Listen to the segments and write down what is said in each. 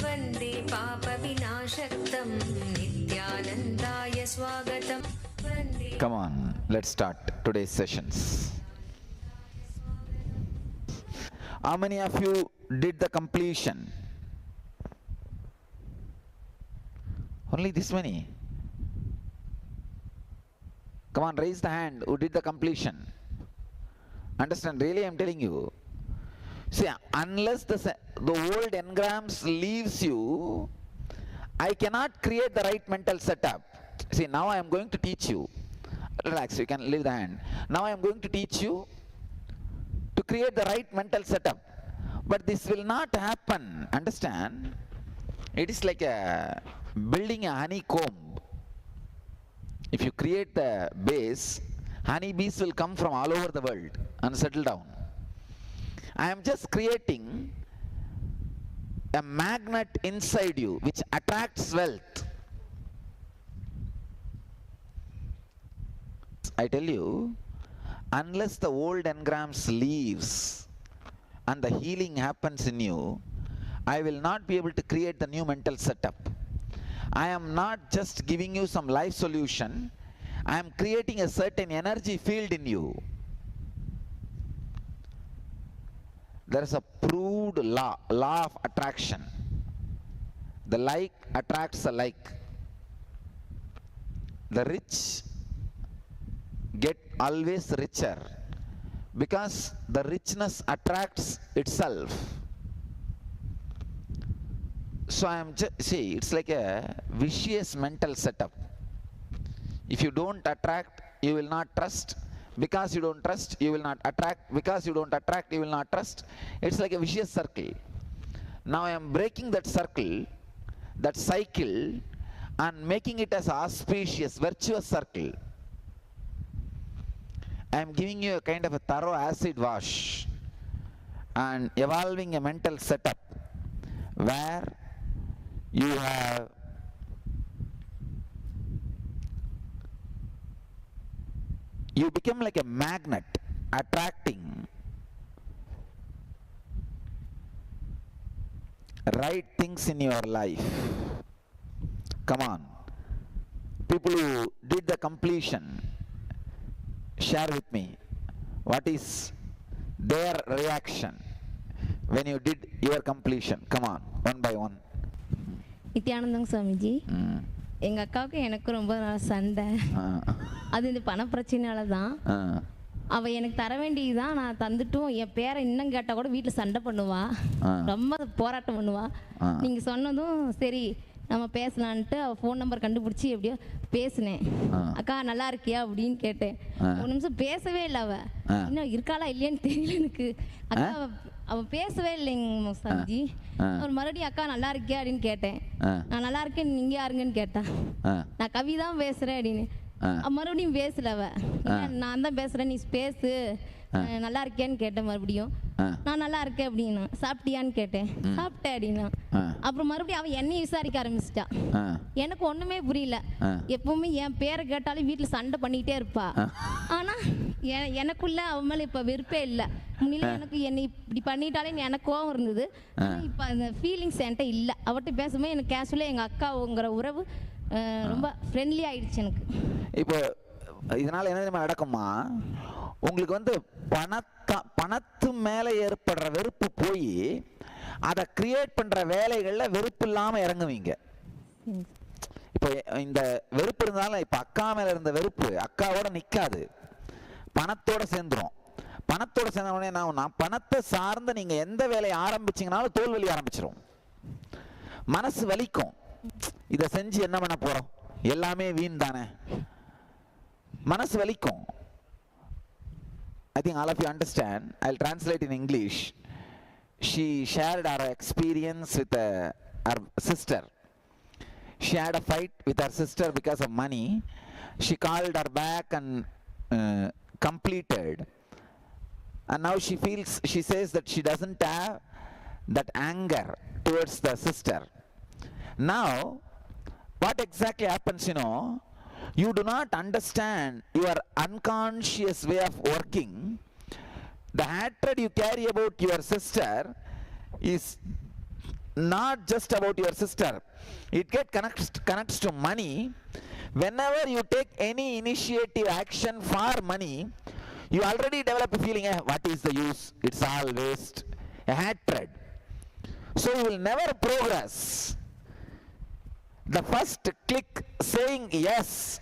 वन्दे पापविनाशक्तं नित्यानन्दाय स्वागतं वन्दे. Come on, let's start today's sessions. How many of you did the completion? Only this many? Come on, raise the hand who did the completion. Understand, really I'm telling you. See, unless the old engrams leaves you, I cannot create the right mental setup. See, now I am going to teach you. Relax, you can leave the hand. Now I am going to teach you to create the right mental setup. But this will not happen, understand? It is like building a honeycomb. If you create the base, honeybees will come from all over the world and settle down. I am just creating a magnet inside you which attracts wealth. I tell you, unless the old engrams leaves and the healing happens in you, I will not be able to create the new mental setup. I am not just giving you some life solution, I am creating a certain energy field in you. There is a proved law of attraction. The like attracts the like. The rich get always richer because the richness attracts itself. So I am see, it's like a vicious mental setup. If you don't attract, you will not trust. Because you don't trust, you will not attract. Because you don't attract, you will not trust. It's like a vicious circle. Now I am breaking that circle, that cycle, and making it as auspicious, virtuous circle. I am giving you a kind of a thorough acid wash and evolving a mental setup where you have you become like a magnet attracting right things in your life. Come on, people who did the completion, share with me what is their reaction when you did your completion. Come on, one by one. நித்யானந்தங்க Swamiji, எங்கள் அக்காவுக்கு எனக்கு ரொம்ப சண்டை. அது இந்த பண பிரச்சனையால தான். அவள் எனக்கு தர வேண்டியதுதான், நான் தந்துட்டும் என் பேரை இன்னும் கேட்டால் கூட வீட்டில் சண்டை பண்ணுவா, ரொம்ப போராட்டம் பண்ணுவா. நீங்கள் சொன்னதும் சரி நம்ம பேசலான்ட்டு அவள் ஃபோன் நம்பர் கண்டுபிடிச்சி எப்படியோ பேசினேன். அக்கா நல்லா இருக்கியா அப்படின்னு கேட்டேன். ஒரு நிமிஷம் பேசவே இல்லை. அவள் இன்னும் இருக்காளா இல்லையான்னு தெரியல எனக்கு. அக்கா அவள் பேசவே இல்லைங்க சாமிஜி. ஒரு மறுபடியும் அக்கா நல்லா இருக்கியா அப்படின்னு கேட்டேன். நான் நல்லா இருக்கேன், நீங்கள் யாருங்கன்னு கேட்டேன். நான் கவி தான் பேசுகிறேன் அப்படின்னு. மறுபடியும் பேசல. நான் தான் பேசுகிறேன், நீ பேசு, நல்லா இருக்கேன்னு கேட்டேன். மறுபடியும் நான் நல்லா இருக்கேன் அப்படின்னா. சாப்பிட்டியான்னு கேட்டேன். சாப்பிட்டேன் அப்படின்னா. அப்புறம் மறுபடியும் அவன் என்னையும் விசாரிக்க ஆரம்பிச்சிட்டா. எனக்கு ஒன்றுமே புரியல. எப்பவுமே என் பேரை கேட்டாலும் வீட்டில் சண்டை பண்ணிக்கிட்டே இருப்பா. ஆனால் எனக்குள்ள அவன் மேலே இப்போ வெறுப்பே இல்லை. முன்னில எனக்கு என்னை இப்படி பண்ணிட்டாலே எனக்கு கோவம் இருந்தது. இப்போ அந்த ஃபீலிங்ஸ் என்கிட்ட இல்லை. அவர்கிட்ட பேசும்போது எனக்கு கேஷுவலாக எங்கள் அக்காவுங்கிற உறவு ரொம்ப ஃப்ரெண்ட்லி ஆயிடுச்சு எனக்கு. இப்போ இதனால என்ன தெரியுமா நடக்குமா, உங்களுக்கு வந்து பணத்து மேலே ஏற்படுற வெறுப்பு போய் அதை கிரியேட் பண்ணுற வேலைகளில் வெறுப்பு இல்லாமல் இறங்குவீங்க. இப்போ இந்த வெறுப்பு இருந்தாலும் இப்போ அக்கா மேலே இருந்த வெறுப்பு அக்காவோட நிற்காது, பணத்தோட சேர்ந்துடும். பணத்தோட சேர்ந்த உடனே நான் பணத்தை சார்ந்த நீங்கள் எந்த வேலையை ஆரம்பிச்சிங்கனாலும் தோல்வலி ஆரம்பிச்சிடும். மனசு வலிக்கும், இதை செஞ்சு என்ன பண்ண போகிறோம், எல்லாமே வீண் தானே, மனசு வலிக்கும். I think all of you understand. I'll translate in English. She shared her experience with her sister. She had a fight with her sister because of money. She called her back and completed. And now she says that she doesn't have that anger towards the sister. Now, what exactly happens, you do not understand your unconscious way of working. The hatred you carry about your sister is not just about your sister. It connects to money. Whenever you take any initiative action for money, you already develop a feeling, what is the use? It's all waste. A hatred. So you will never progress. The first click saying yes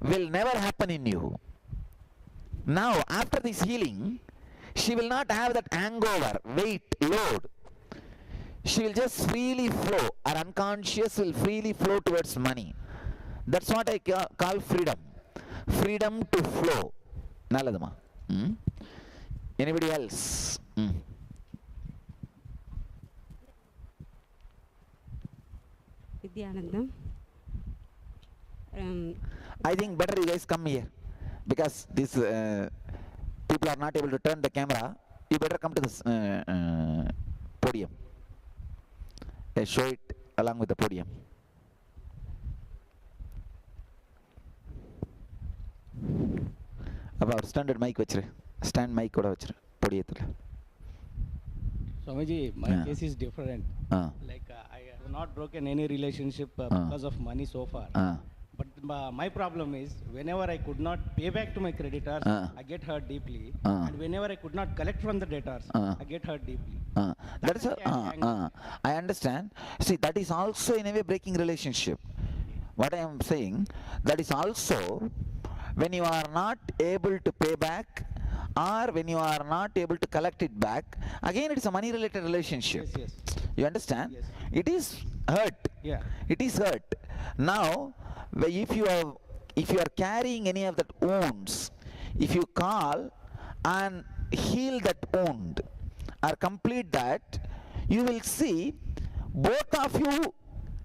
will never happen in you. Now, after this healing, she will not have that hangover, weight, load. She will just freely flow. Her unconscious will freely flow towards money. That's what I call freedom. Freedom to flow. Naladama. Anybody else? Vidyanandam. I think better you guys come here, because these people are not able to turn the camera. You better come to this podium. Show it along with the podium. About standard mic vachru, stand mic oda vachru podiyathula. Swamiji, my case is different. Like I have not broken any relationship because of money so far. But my problem is, whenever I could not pay back to my creditors, I get hurt deeply. And whenever I could not collect from the debtors, I get hurt deeply. That is I understand. See, that is also in a way breaking relationship. What I am saying, that is also when you are not able to pay back, or when you are not able to collect it back, again it is a money related relationship. Yes, yes. You understand? Yes. It is hurt. Yeah. It is hurt. Now, if you are carrying any of that wounds, if you call and heal that wound or complete that, you will see both of you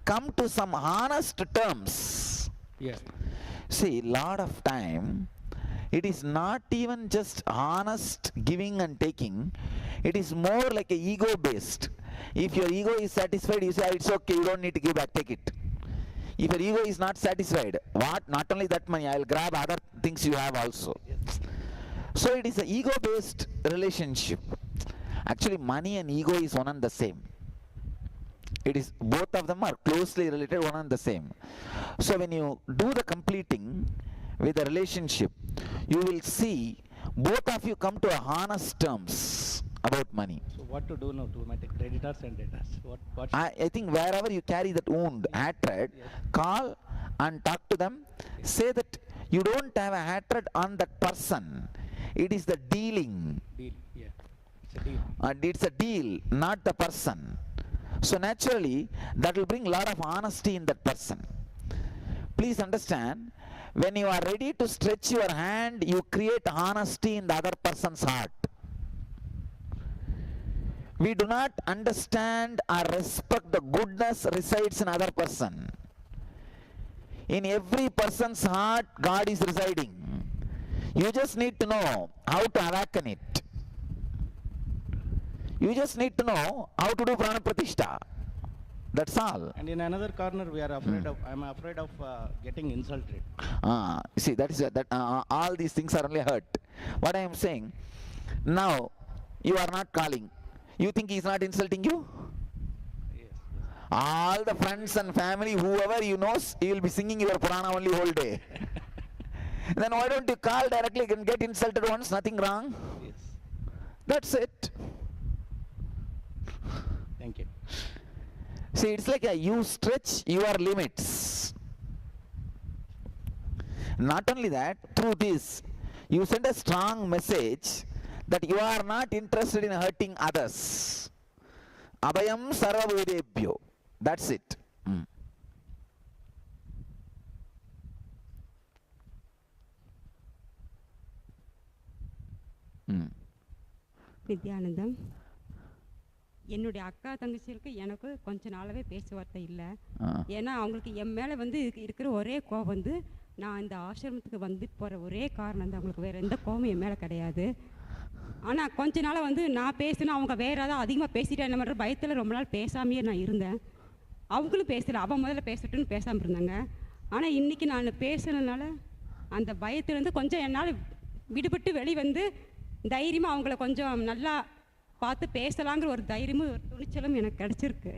come to some honest terms. Yeah. See, lot of time it is not even just honest giving and taking. It is more like a ego based. If your ego is satisfied, you say, it's okay, you don't need to give back, take it. If your ego is not satisfied, what? Not only that money, I will grab other things you have also. Yes. So it is an ego based relationship. Actually, money and ego is one and the same. It is, both of them are closely related, one and the same. So when you do the completing with the relationship, you will see both of you come to a honest terms about money. So what to do now to my creditors and debtors? What I think wherever you carry that wound, hatred, call and talk to them. Yes. Say that you don't have a hatred on that person. It is the dealing. Deal, yeah. It's a deal. And it's a deal, not the person. So naturally, that will bring a lot of honesty in that person. Please understand, when you are ready to stretch your hand, you create honesty in the other person's heart. We do not understand or respect the goodness resides in other person. In every person's heart, God is residing. You just need to know how to awaken it. You just need to know how to do prana pratishtha. That's all. And in another corner, we are afraid of. I'm afraid of getting insulted. See, that is all these things are only hurt. What I am saying, now you are not calling. You think he is not insulting you? Yes. All the friends and family, whoever you know, he will be singing your Purana only whole day. Then why don't you call directly and get insulted once? Nothing wrong. Yes. That's it. Thank you. See, it's like you stretch your limits. Not only that, through this, you send a strong message that you are not interested in hurting others. Abhayam sarvabhudebhyo. That's it. Vidyanandam. என்னுடைய அக்கா தங்கச்சிகளுக்கு எனக்கு கொஞ்ச நாளாவே பேச்சுவார்த்தை இல்லை. ஏன்னா அவங்களுக்கு என் மேலே வந்து இருக்கிற ஒரே கோபம் வந்து நான் இந்த ஆசிரமத்துக்கு வந்து போகிற ஒரே காரணம் தான். அவங்களுக்கு வேறு எந்த கோபமும் என் மேலே கிடையாது. ஆனால் கொஞ்ச நாளாக வந்து நான் பேசினா அவங்க வேறு ஏதாவது அதிகமாக பேசிட்டேன் என்ன பண்ணுற பயத்தில் ரொம்ப நாள் பேசாமையே நான் இருந்தேன். அவங்களும் பேசலை, அவன் முதல்ல பேசட்டுன்னு பேசாமல் இருந்தாங்க. ஆனால் இன்றைக்கி நான் பேசுனதுனால அந்த பயத்துலேருந்து கொஞ்சம் என்னால் விடுபட்டு வெளி வந்து தைரியமாக அவங்கள கொஞ்சம் நல்லா பார்த்து பேசலாங்கிற ஒரு தைரியமும் ஒரு துணிச்சலும் எனக்கு கிடைச்சிருக்கு.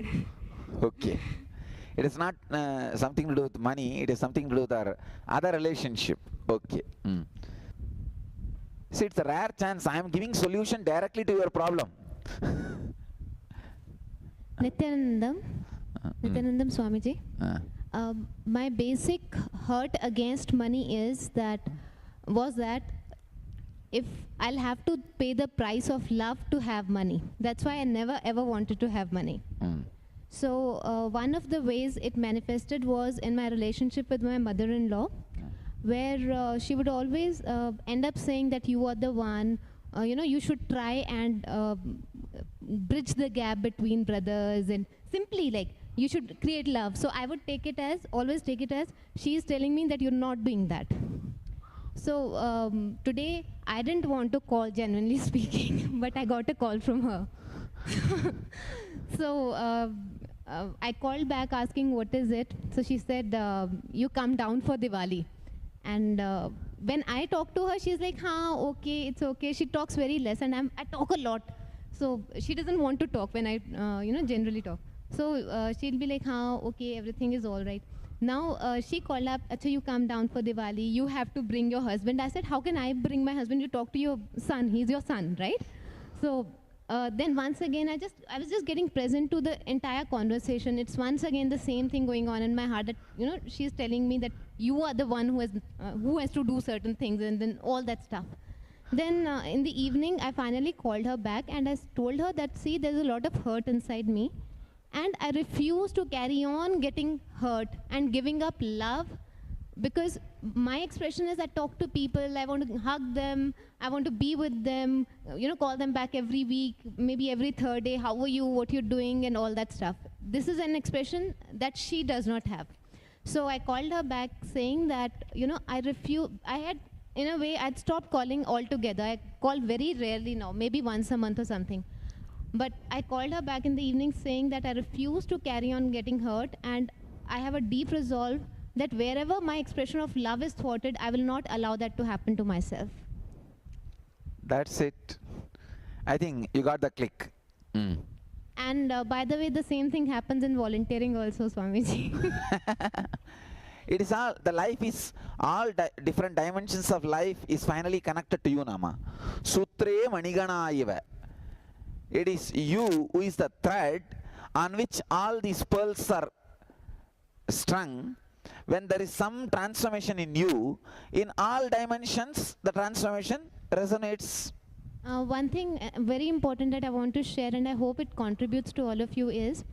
Okay. It is not something to do with money. It is something to do with our other relationship. Okay. See, it's a rare chance. I am giving solution directly to your problem. Nityanandam Swamiji. My basic hurt against money was that if I'll have to pay the price of love to have money. That's why I never ever wanted to have money. So one of the ways it manifested was in my relationship with my mother-in-law, where she would always end up saying that you are the one, you should try and bridge the gap between brothers, and simply like you should create love. So I would always take it as she is telling me that you're not doing that. So today I didn't want to call, genuinely speaking, but I got a call from her. So I called back asking what is it. So she said, you come down for Diwali. And when I talk to her, she's like, okay, it's okay. She talks very less, and I talk a lot. So she doesn't want to talk when I generally talk. So she'll be like, okay, everything is all right. Now she called up, Acha, you come down for Diwali. You have to bring your husband. I said, how can I bring my husband? You talk to your son. He's your son, right? So then once again, I was just getting present to the entire conversation. It's once again the same thing going on in my heart, that she's telling me that you are the one who has to do certain things, and then all that stuff. Then in the evening, I finally called her back and I told her that, see, there's a lot of hurt inside me, and I refuse to carry on getting hurt and giving up love, because my expression is I talk to people, I want to hug them, I want to be with them, call them back every week, maybe every third day, how are you, what you're doing, and all that stuff. This is an expression that she does not have. So I called her back saying that, I refuse. In a way, I'd stopped calling altogether. I call very rarely now, maybe once a month or something. But I called her back in the evening saying that I refuse to carry on getting hurt, and I have a deep resolve that wherever my expression of love is thwarted, I will not allow that to happen to myself. That's it. I think you got the click. And by the way, the same thing happens in volunteering also, Swamiji. It is all, the life is, all different dimensions of life is finally connected to you, Nama. Sutre Manigana Iva. It is you who is the thread on which all these pearls are strung. When there is some transformation in you, in all dimensions, the transformation resonates. One thing very important that I want to share, and I hope it contributes to all of you, is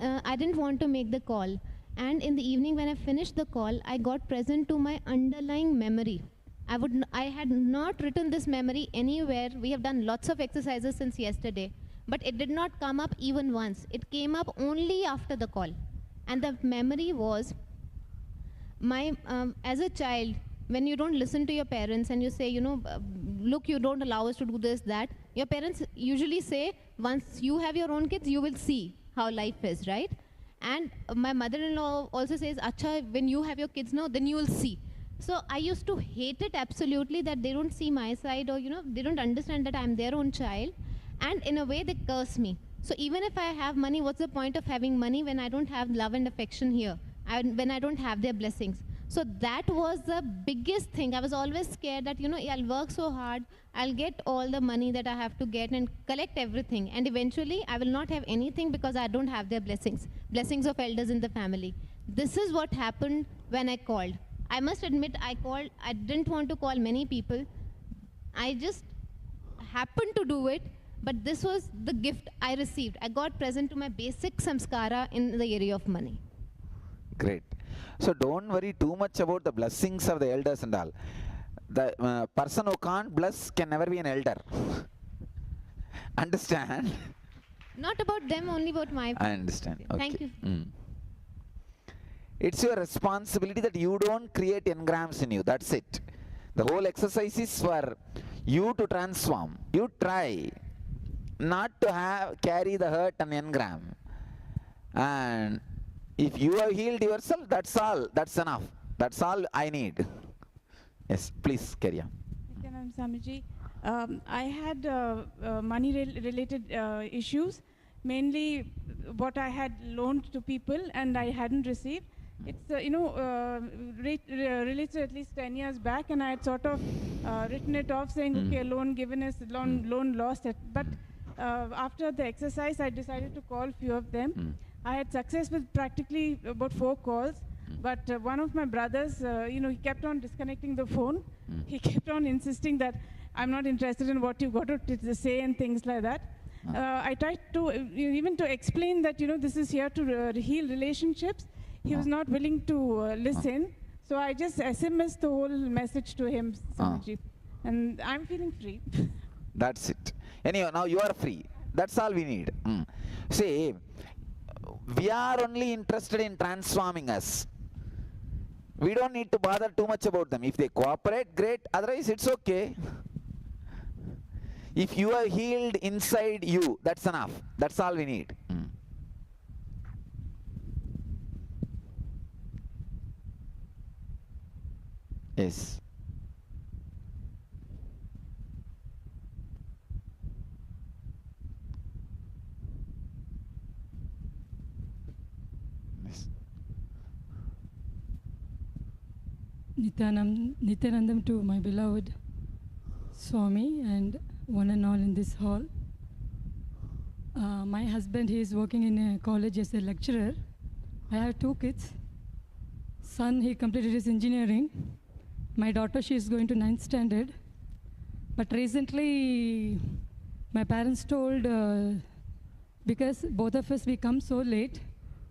I didn't want to make the call. And in the evening when I finished the call, I got present to my underlying memory. I had not written this memory anywhere. We have done lots of exercises since yesterday, but it did not come up even once. It came up only after the call. And the memory was, as a child, when you don't listen to your parents and you say, look, you don't allow us to do this, that, your parents usually say, once you have your own kids, you will see how life is, right? And my mother-in-law also says, Acha, when you have your kids now, then you will see. So I used to hate it absolutely, that they don't see my side, or they don't understand that I'm their own child, and in a way they curse me. So even if I have money, what's the point of having money when I don't have love and affection here, when I don't have their blessings? So that was the biggest thing. I was always scared that, I'll work so hard, I'll get all the money that I have to get and collect everything, and eventually I will not have anything because I don't have their blessings of elders in the family. This is what happened when I called. I must admit, I didn't want to call many people. I just happened to do it, but this was the gift I received. I got present to my basic samskara in the area of money. Great. So don't worry too much about the blessings of the elders and all. The person who can't bless can never be an elder. Understand? Not about them, only about my... I understand. Okay. Thank you. It's your responsibility that you don't create engrams in you. That's it. The whole exercise is for you to transform. You try not to carry the hurt and engram. And if you have healed yourself, that's all. That's enough. That's all I need. Yes, please carry on. Nityanand Swamiji, I had money-related issues, mainly what I had loaned to people and I hadn't received. It's, relates to at least 10 years back, and I had sort of written it off saying, okay, loan given is loan lost. But after the exercise, I decided to call few of them. I had success with practically about 4 calls, but one of my brothers, he kept on disconnecting the phone. He kept on insisting that I'm not interested in what you got to say and things like that. I tried to even to explain that this is here to heal relationships. He was not willing to listen, so I just SMSed the whole message to him, Swamiji, and I'm feeling free. That's it. Anyway, now you are free. That's all we need. See, we are only interested in transforming us. We don't need to bother too much about them. If they cooperate, great. Otherwise, it's okay. If you are healed inside you, that's enough. That's all we need. Yes. Yes. Nityanandam to my beloved Swami and one and all in this hall. My husband, he is working in a college as a lecturer. I have 2 kids. Son, he completed his engineering. My daughter, she is going to 9th standard. But recently, my parents told, because both of us, we come so late,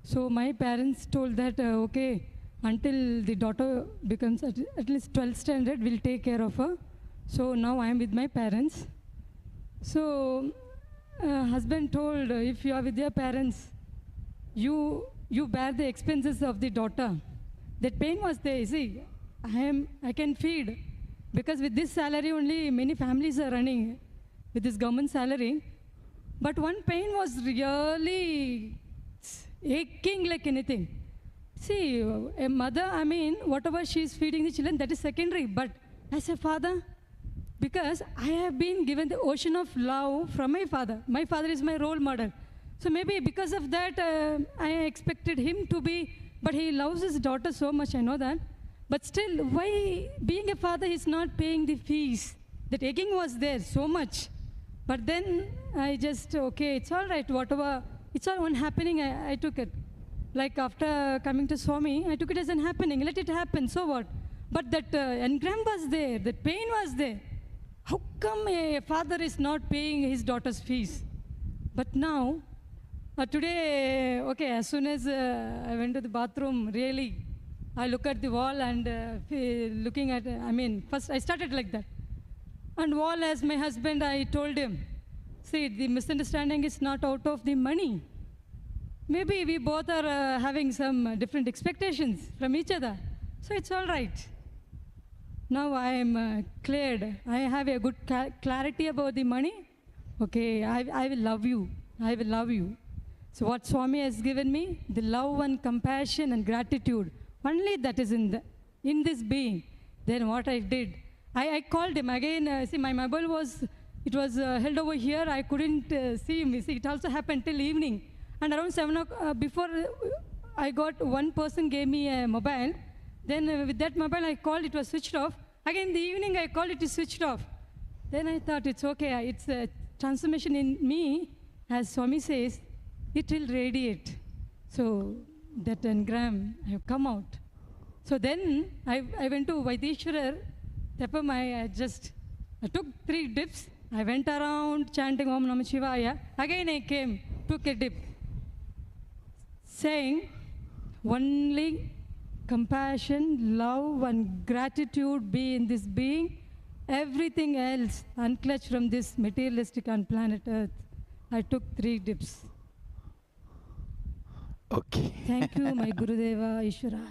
so my parents told that, okay, until the daughter becomes at least 12th standard, we'll take care of her. So now I am with my parents. So husband told, if you are with your parents, you bear the expenses of the daughter. That pain was there, see. I can feed, because with this salary only many families are running, with this government salary. But one pain was really aching like anything. See, a mother, whatever she is feeding the children, that is secondary. But as a father, because I have been given the ocean of love from my father. My father is my role model. So maybe because of that, I expected him to be, but he loves his daughter so much, I know that. But still, why being a father is not paying the fees? That aching was there so much. But then I just, okay, it's all right, whatever, it's all one happening, I took it. Like after coming to Swami, I took it as an happening, let it happen, so what? But that engram was there, that pain was there. How come a father is not paying his daughter's fees? But now, today, okay, as soon as I went to the bathroom, really, I look at the wall and looking at, first I started like that. And wall, as my husband, I told him, see, the misunderstanding is not out of the money. Maybe we both are having some different expectations from each other. So it's all right. Now I am cleared. I have a good clarity about the money. Okay, I will love you. I will love you. So what Swami has given me, the love and compassion and gratitude, only that is in this being. Then what I did, I called him again. See, my mobile was held over here. I couldn't see him. See, it also happened till evening. And around 7 o'clock, before I got, one person gave me a mobile. Then with that mobile I called, it was switched off. Again in the evening I called, it is switched off. Then I thought it's okay, it's a transformation in me, as Swami says, it will radiate. So that engram have come out. So then I went to Vaideshwarar, Tepam, I took 3 dips. I went around chanting Om Namah Shivaya. Again I came, took a dip, saying only compassion, love and gratitude be in this being. Everything else unclutched from this materialistic on planet Earth. I took 3 dips. Okay. Thank you, my Gurudeva Ishvara.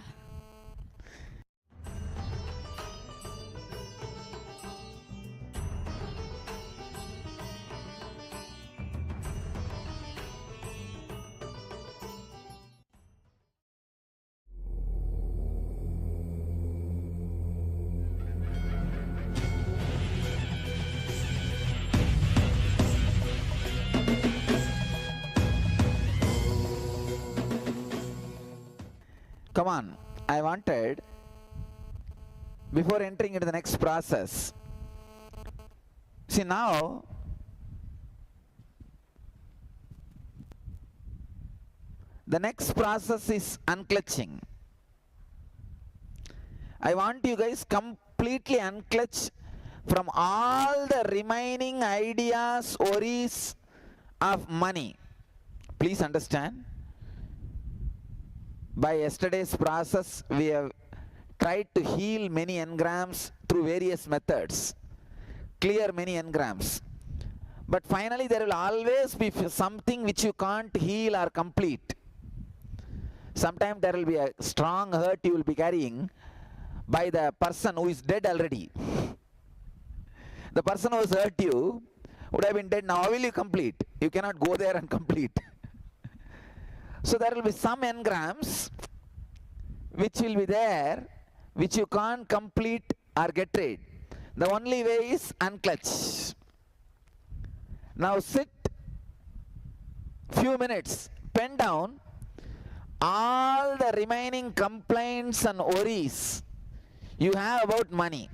Come on, I wanted, before entering into the next process, see now, the next process is unclutching. I want you guys completely unclutch from all the remaining ideas, worries of money. Please understand. By yesterday's process, we have tried to heal many engrams through various methods, clear many engrams. But finally, there will always be something which you can't heal or complete. Sometimes there will be a strong hurt you will be carrying by the person who is dead already. The person who has hurt you would have been dead. Now how will you complete? You cannot go there and complete. So there will be some engrams which will be there, which you can't complete or get rid. The only way is unclutch. Now sit few minutes, pen down all the remaining complaints and worries you have about money,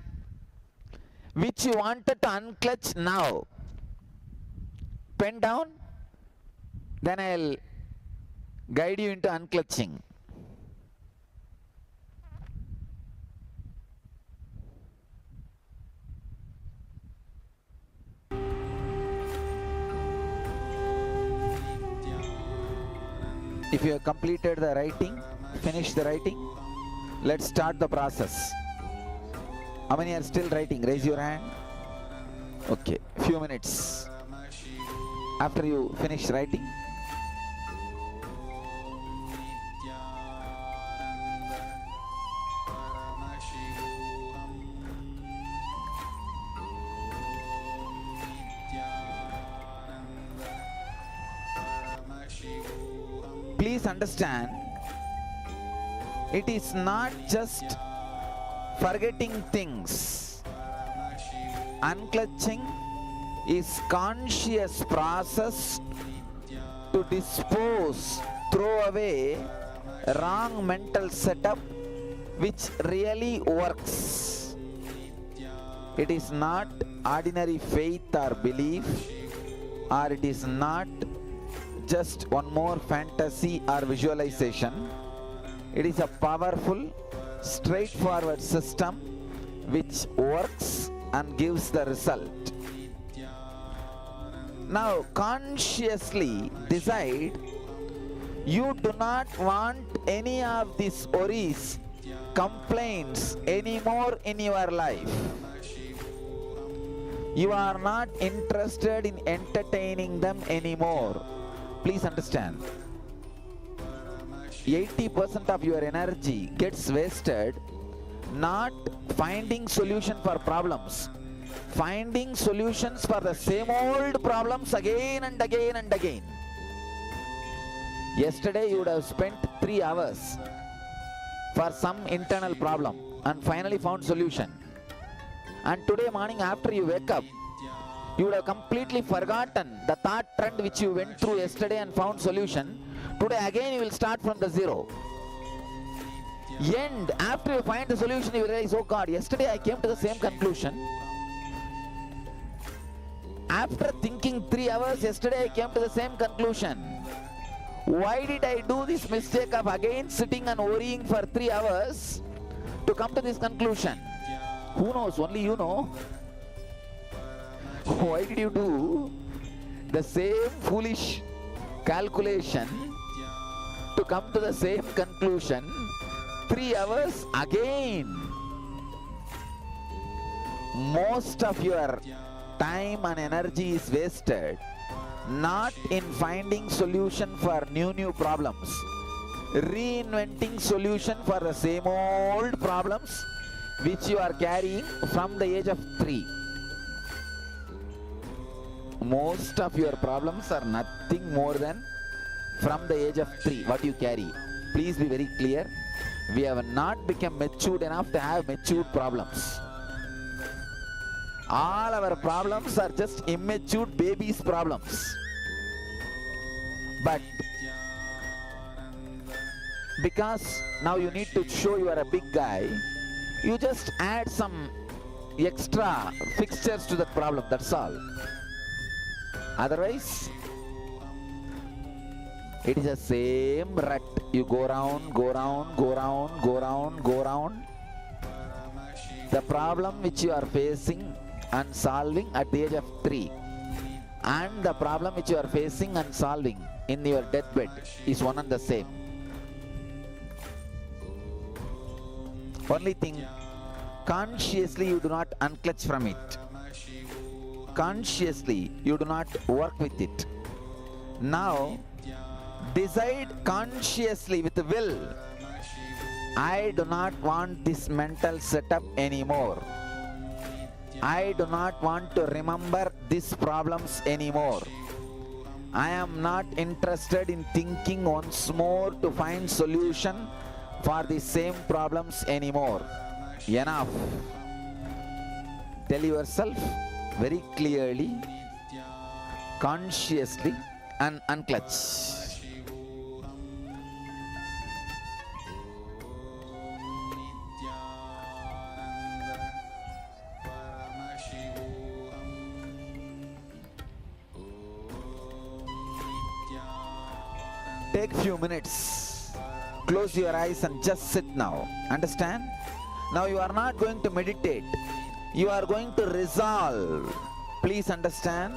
which you wanted to unclutch now. Pen down, then I'll guide you into unclutching. If you have completed the writing, finish the writing, let's start the process. How many are still writing? Raise your hand. Okay, few minutes after you finish writing. Please understand, it is not just forgetting things. Unclutching is conscious process to dispose, throw away wrong mental setup which really works. It is not ordinary faith or belief, or it is not just one more fantasy or visualization. It is a powerful, straightforward system which works and gives the result. Now consciously decide you do not want any of these worries, complaints anymore in your life. You are not interested in entertaining them anymore. Please understand, 80% of your energy gets wasted not finding solution for problems, finding solutions for the same old problems again and again and again. Yesterday you would have spent 3 hours for some internal problem and finally found solution. And today morning after you wake up, you would have completely forgotten the thought trend which you went through yesterday and found solution. Today again you will start from the zero. End, after you find the solution, you realize, oh God, yesterday I came to the same conclusion. After thinking 3 hours, yesterday I came to the same conclusion. Why did I do this mistake of again sitting and worrying for 3 hours to come to this conclusion? Who knows? Only you know. Why did you do the same foolish calculation to come to the same conclusion 3 hours again? Most of your time and energy is wasted not in finding solution for new problems, reinventing solution for the same old problems which you are carrying from the age of 3. Most of your problems are nothing more than from the age of 3, what you carry. Please be very clear. We have not become matured enough to have matured problems. All our problems are just immature babies' problems. But because now you need to show you are a big guy, you just add some extra fixtures to that problem, that's all. Otherwise, it is the same rut. You go round, go round, go round, go round, go round. The problem which you are facing and solving at the age of 3 and the problem which you are facing and solving in your deathbed is one and the same. Only thing, consciously you do not unclutch from it. Consciously you do not work with it. Now, decide consciously with the will, I do not want this mental setup anymore. I do not want to remember these problems anymore. I am not interested in thinking once more to find solution for the same problems anymore. Enough. Tell yourself very clearly, consciously, and unclutch. Take few minutes, close your eyes and just sit now. Understand? Now you are not going to meditate, you are going to resolve. Please understand?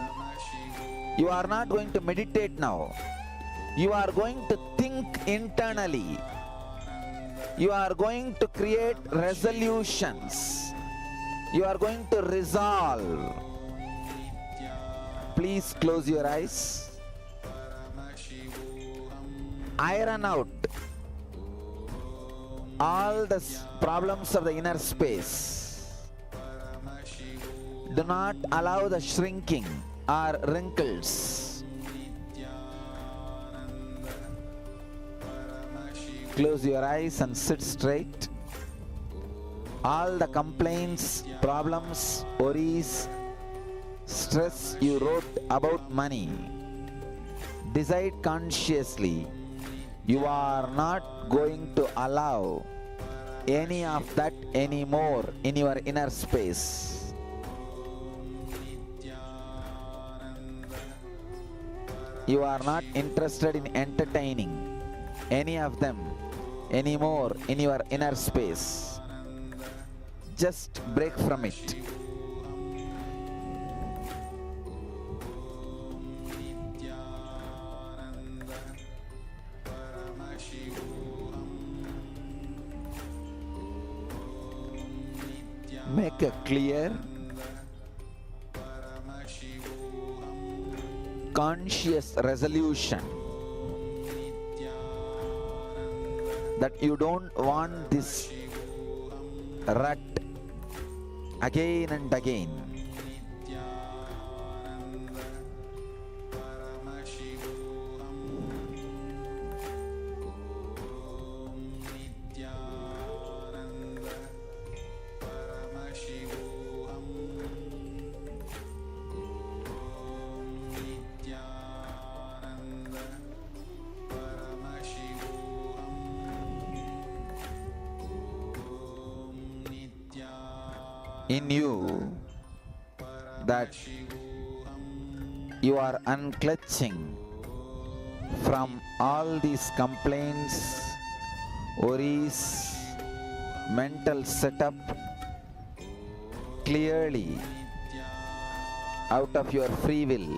You are not going to meditate now. You are going to think internally. You are going to create resolutions. You are going to resolve. Please close your eyes. Iron out all the problems of the inner space. Do not allow the shrinking or wrinkles. Close your eyes and sit straight. All the complaints, problems, worries, stress you wrote about money, decide consciously. You are not going to allow any of that anymore in your inner space. You are not interested in entertaining any of them anymore in your inner space. Just break from it. Make a clear, conscious resolution that you don't want this rut again and again. In you, that you are unclutching from all these complaints, worries, mental setup clearly out of your free will.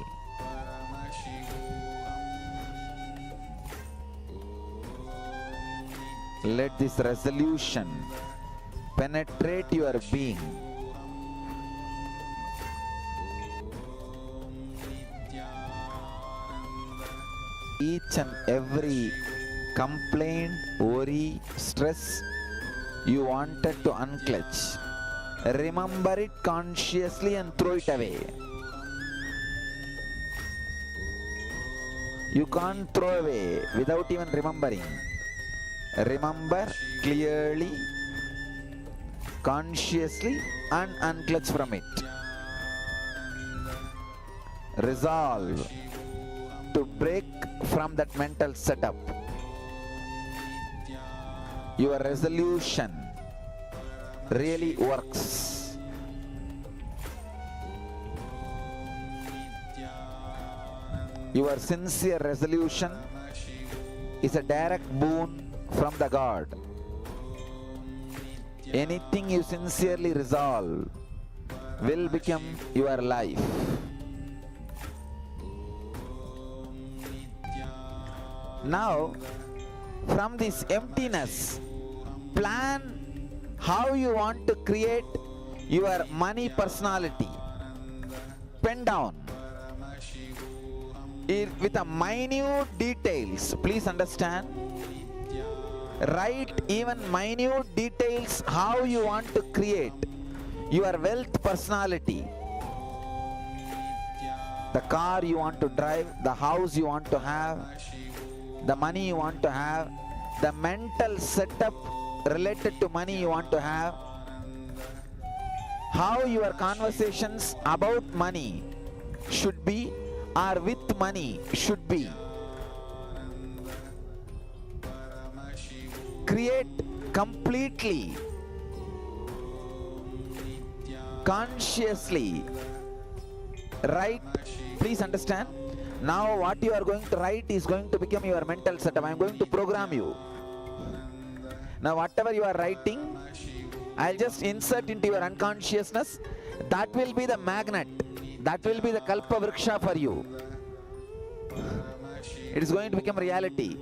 Let this resolution penetrate your being. Each and every complaint, worry, stress you wanted to unclutch, remember it consciously and throw it away. You can't throw away without even remembering. Remember clearly, consciously, and unclutch from it. Resolve to break from that mental setup. your resolution really works. Your sincere resolution is a direct boon from the God. Anything you sincerely resolve will become your life. Now, from this emptiness, plan how you want to create your money personality. Pen down it with a minute details. Please understand. Write even minute details how you want to create your wealth personality. The car you want to drive, the house you want to have, the money you want to have, the mental setup related to money you want to have, how your conversations about money should be or with money should be. Create completely, consciously. Write, please understand. Now what you are going to write is going to become your mental setup. I am going to program you. Now whatever you are writing, I'll just insert into your unconsciousness. That will be the magnet. That will be the kalpa vriksha for you. It is going to become reality.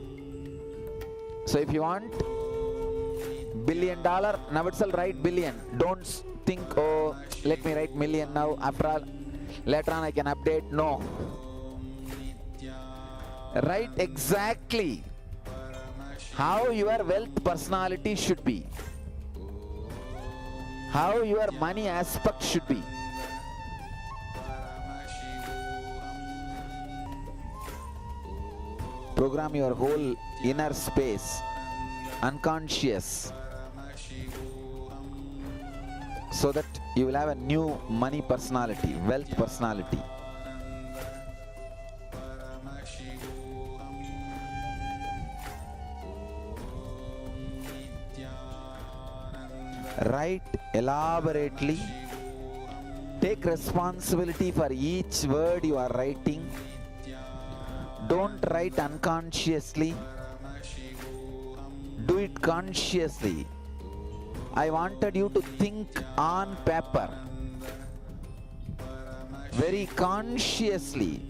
So if you want $1 billion, now itself write billion. Don't think, oh, let me write million now. After all, later on I can update. No. Write exactly how your wealth personality should be, how your money aspect should be. Program your whole inner space, unconscious, so that you will have a new money personality, wealth personality. Write elaborately. Take responsibility for each word you are writing. Don't write unconsciously. Do it consciously. I wanted you to think on paper, very consciously.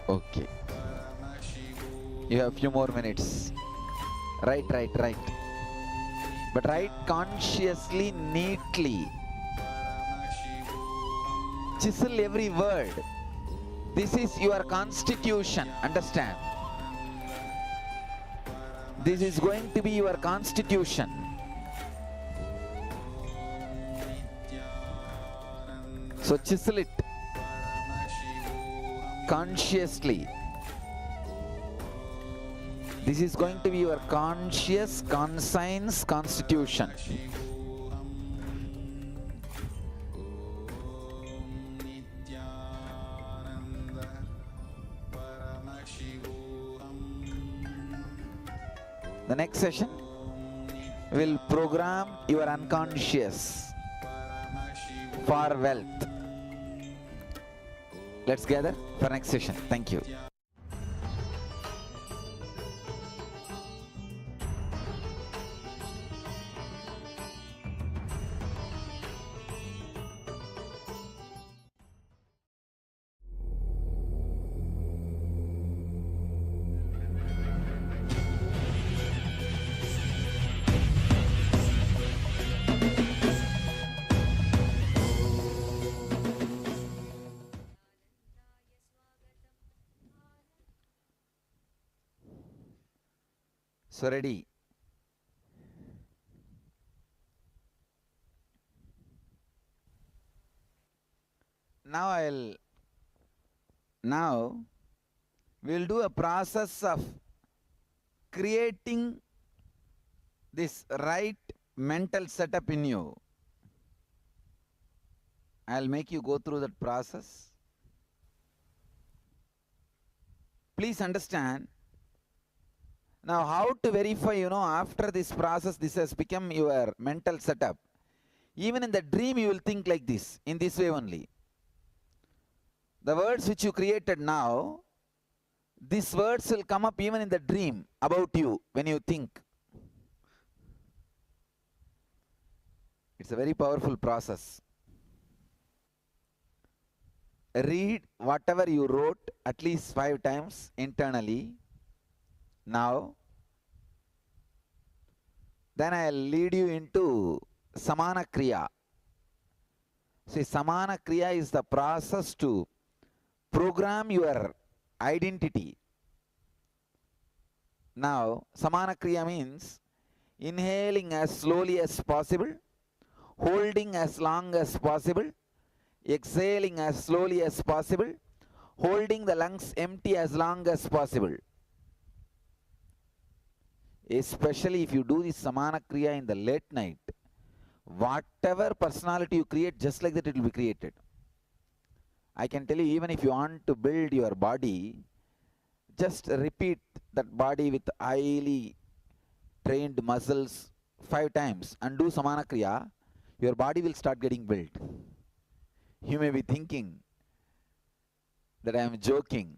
Okay. You have a few more minutes. Write. But write consciously, neatly. Chisel every word. This is your constitution. Understand? This is going to be your constitution. So chisel it consciously. This is going to be your conscious, conscience constitution. The next session will program your unconscious for wealth. Let's gather for next session. Thank you. So ready. Now we'll do a process of creating this right mental setup in you. I'll make you go through that process. Please understand. Now how to verify, after this process, this has become your mental setup. Even in the dream you will think like this, in this way only. The words which you created now, these words will come up even in the dream about you when you think. It's a very powerful process. Read whatever you wrote at least 5 times internally. Now, then I'll lead you into Samana Kriya. See, Samana Kriya is the process to program your identity. Now, Samana Kriya means inhaling as slowly as possible, holding as long as possible, exhaling as slowly as possible, holding the lungs empty as long as possible. Especially if you do this Samana Kriya in the late night, whatever personality you create, just like that it will be created. I can tell you, even if you want to build your body, just repeat that body with highly trained muscles 5 times and do Samana Kriya, your body will start getting built. You may be thinking that I am joking.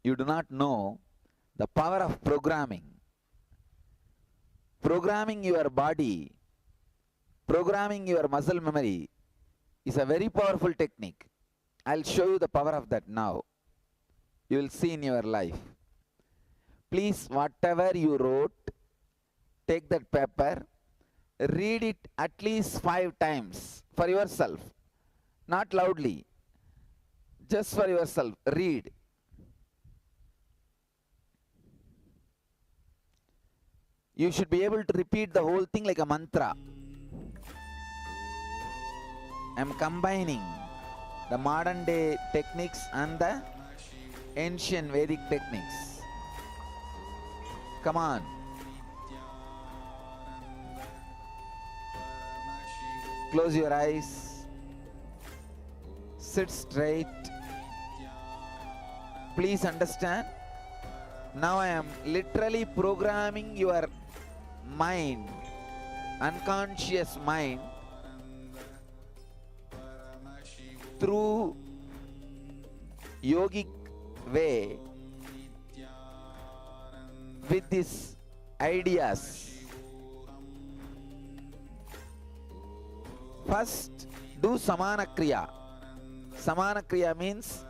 You do not know the power of programming. Programming your body, programming your muscle memory is a very powerful technique. I'll show you the power of that now. You will see in your life. Please, whatever you wrote, take that paper, read it at least 5 times for yourself. Not loudly, just for yourself. Read. You should be able to repeat the whole thing like a mantra. I am combining the modern day techniques and the ancient Vedic techniques. Come on. Close your eyes. Sit straight. Please understand. Now I am literally programming your mind, unconscious mind, through yogic way with these ideas. First, do Samana Kriya. Samana Kriya means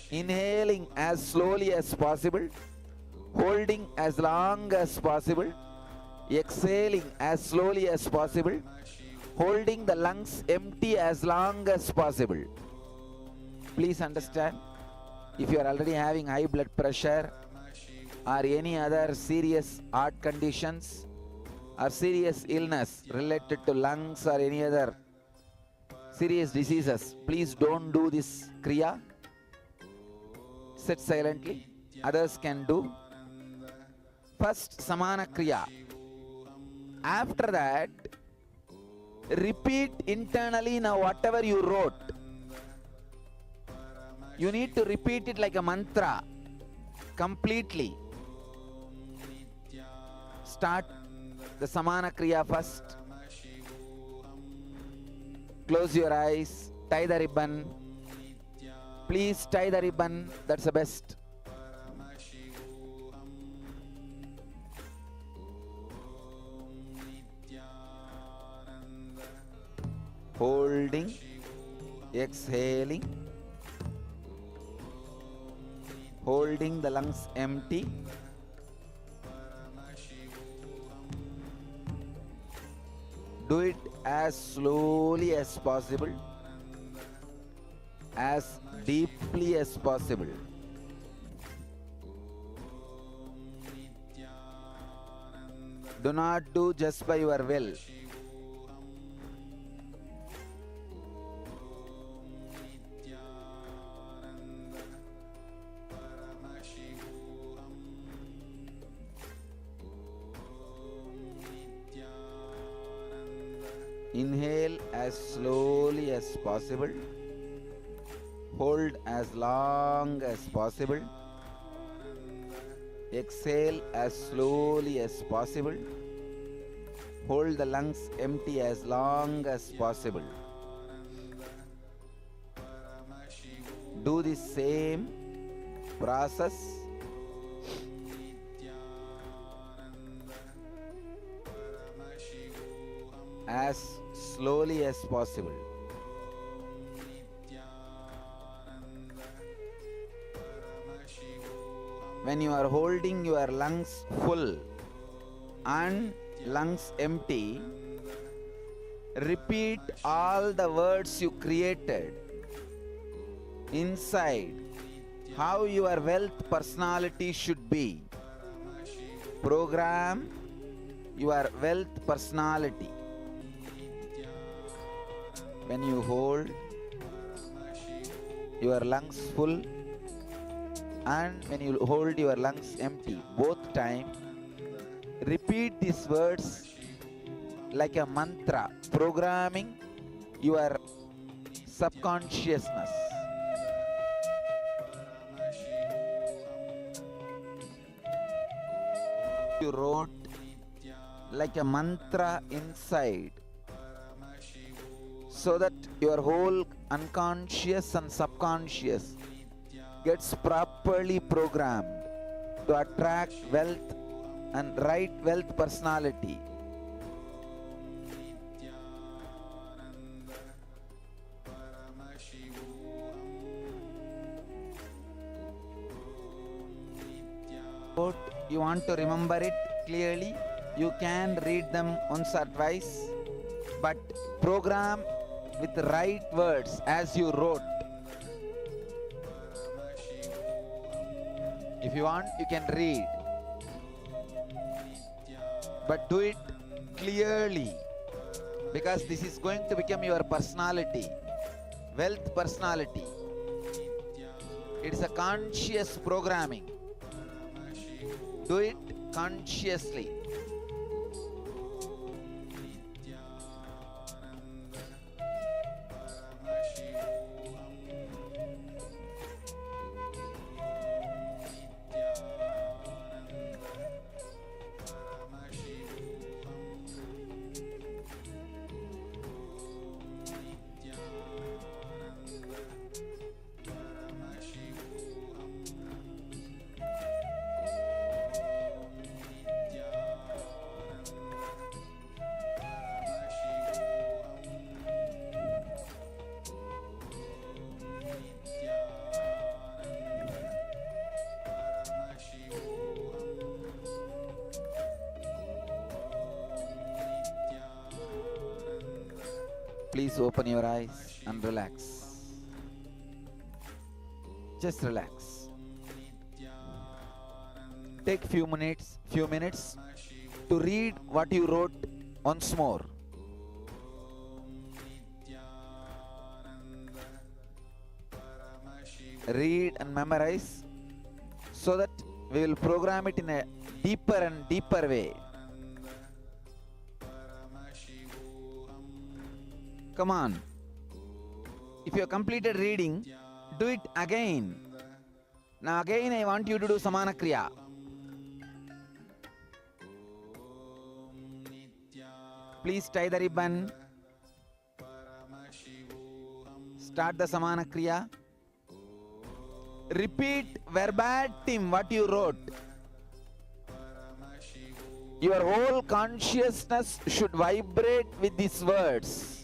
inhaling as slowly as possible, holding as long as possible, exhaling as slowly as possible, holding the lungs empty as long as possible. Please understand, if you are already having high blood pressure or any other serious heart conditions or serious illness related to lungs or any other serious diseases, please don't do this Kriya. Sit silently. Others can do. First, Samana Kriya. After that, repeat internally now whatever you wrote. You need to repeat it like a mantra completely. Start the Samana Kriya first. Close your eyes. Tie the ribbon. Please tie the ribbon. That's the best. Holding, exhaling, holding the lungs empty, do it as slowly as possible, as deeply as possible. Do not do just by your will. Inhale as slowly as possible. Hold as long as possible. Exhale as slowly as possible. Hold the lungs empty as long as possible. Do the same process as slowly as possible. When you are holding your lungs full and lungs empty, repeat all the words you created inside how your wealth personality should be. Program your wealth personality. When you hold your lungs full and when you hold your lungs empty, both time, repeat these words like a mantra, programming your subconsciousness. You wrote like a mantra inside, so that your whole unconscious and subconscious gets properly programmed to attract wealth and right wealth personality. You want to remember it clearly, you can read them once or twice, but program with the right words as you wrote. If you want, you can read, but do it clearly, because this is going to become your personality, wealth personality. It is a conscious programming. Do it consciously. Please open your eyes and relax. Just relax. Take few minutes to read what you wrote once more. Read and memorize so that we will program it in a deeper and deeper way. Come on. If you have completed reading, do it again. Now again I want you to do Samana Kriya. Please tie the ribbon. Start the Samana Kriya. Repeat verbatim what you wrote. Your whole consciousness should vibrate with these words.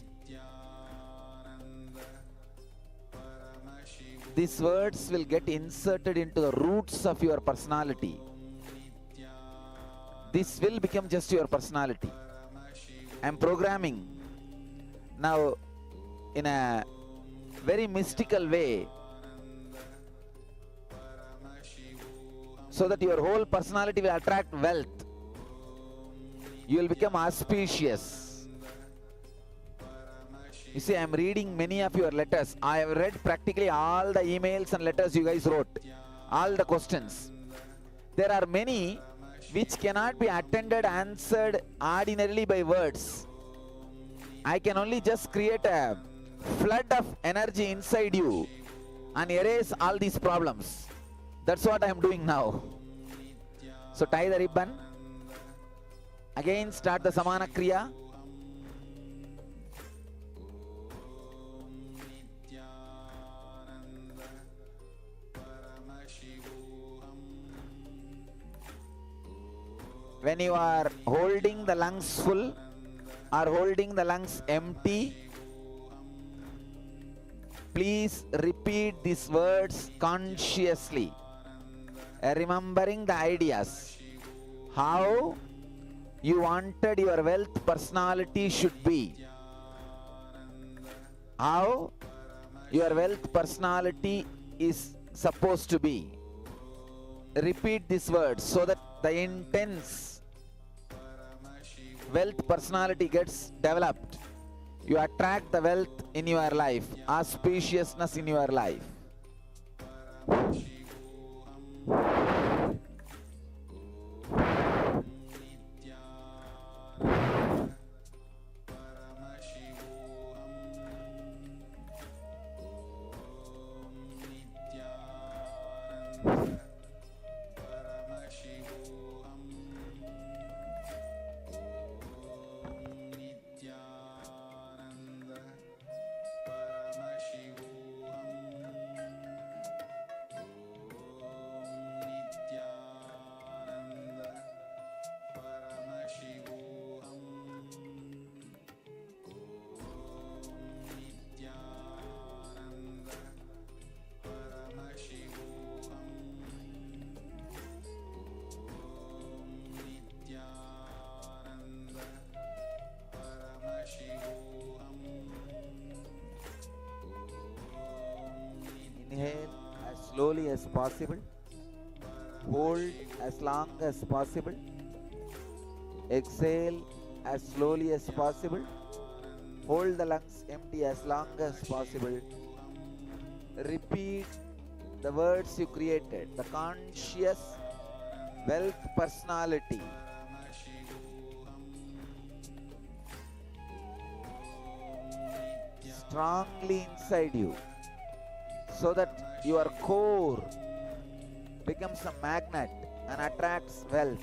These words will get inserted into the roots of your personality. This will become just your personality. I am programming now in a very mystical way so that your whole personality will attract wealth. You will become auspicious. You see, I am reading many of your letters. I have read practically all the emails and letters you guys wrote, all the questions. There are many which cannot be attended, answered ordinarily by words. I can only just create a flood of energy inside you and erase all these problems. That's what I am doing now. So tie the ribbon. Again start the Samana Kriya. When you are holding the lungs full or holding the lungs empty, please repeat these words consciously, remembering the ideas. How you wanted your wealth personality should be. How your wealth personality is supposed to be. Repeat these words so that the intense wealth personality gets developed. You attract the wealth in your life, auspiciousness in your life. Inhale as slowly as possible. Hold as long as possible. Exhale as slowly as possible. Hold the lungs empty as long as possible. Repeat the words you created. The conscious wealth personality. Strongly inside you, so that your core becomes a magnet and attracts wealth.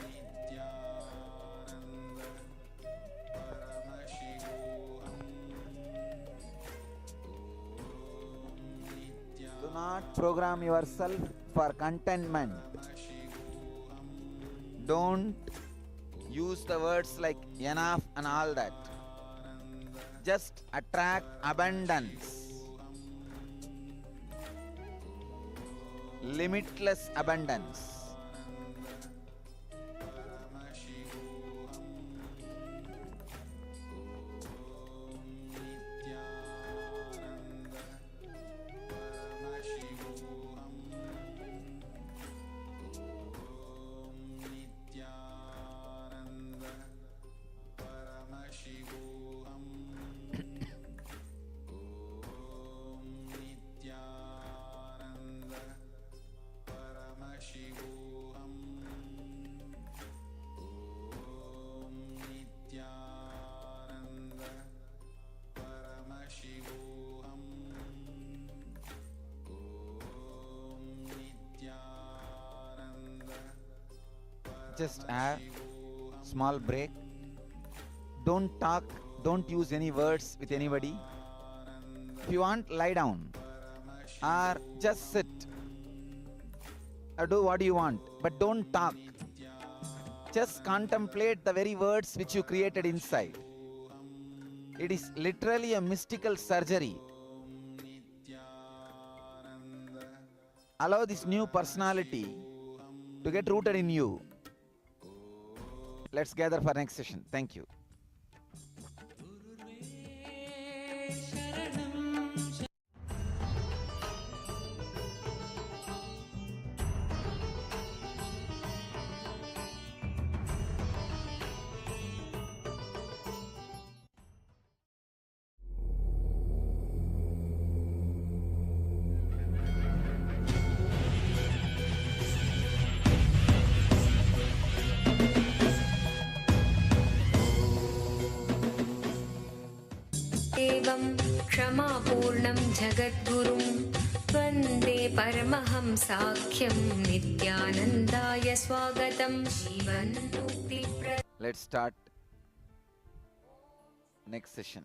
Do not program yourself for contentment. Don't use the words like enough and all that. Just attract abundance. Limitless abundance. Just have small break. Don't talk, don't use any words with anybody. If you want, lie down or just sit or do what you want, but don't talk. Just contemplate the very words which you created inside. It is literally a mystical surgery. Allow this new personality to get rooted in you. Let's gather for next session. Thank you. सर्वं क्षमापूर्णं जगद्गुरुं वन्दे परमहंसाख्यं नित्यानन्दाय स्वागतं जीवन्मुक्तिप्रद. Let's start next session.